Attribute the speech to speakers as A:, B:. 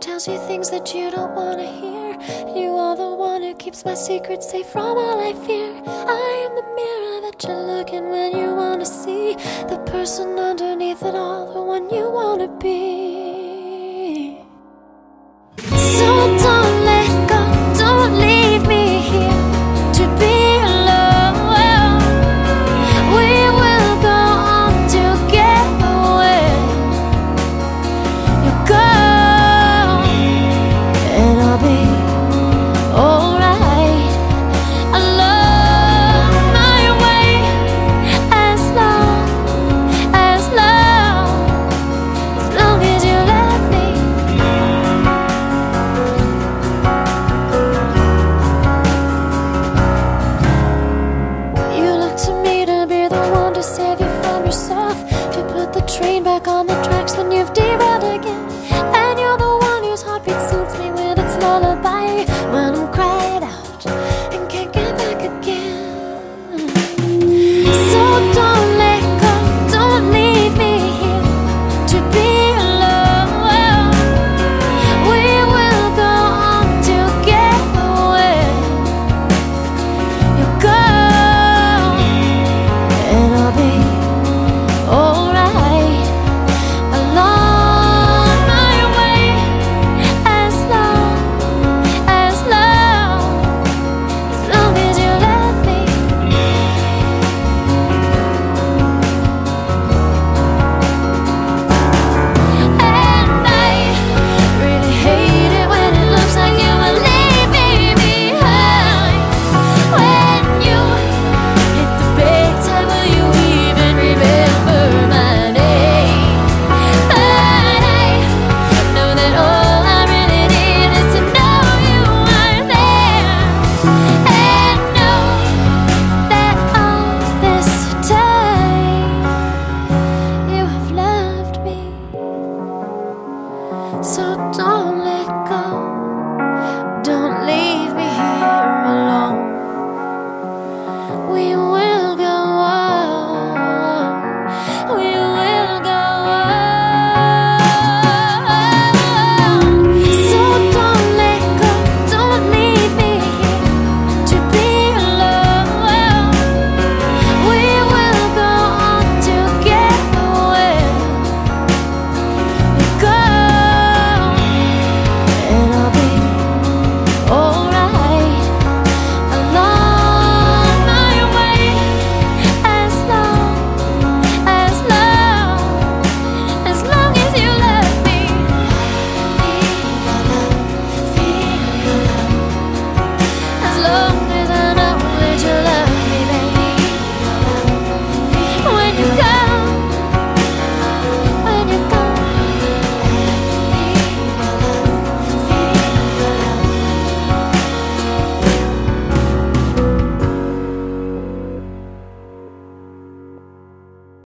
A: tells you things that you don't wanna hear. You are the one who keeps my secrets safe from all I fear. I am the mirror that you look in when you wanna see the person underneath it all, the one you wanna be. So don't let go, don't leave me here to be alone. We will go on together. You go and I'll be alright. Along my way, as long as you love me. You look to me to be the one to save you from yourself, to put the train back on the tracks when you've derailed again. And you're the one whose heartbeat suits me with its lullaby when I'm cried out and can't get back again. So don't let go, don't leave me here to be alone. We will go on together. You go and I'll be alright. Along my way, as long as you love me. And I really hate it when it looks like you will leave me behind. When you hit the big time, will you even remember my name? But I know that all I really need is to know you are there, and know that all this time you have loved me. So don't let go, don't leave me here alone. We will go on, we will go on. So don't let go, don't leave me here to be alone. We will go on together. You go and I'll be alright. Along my way, as long as you love me. Feel your love, as long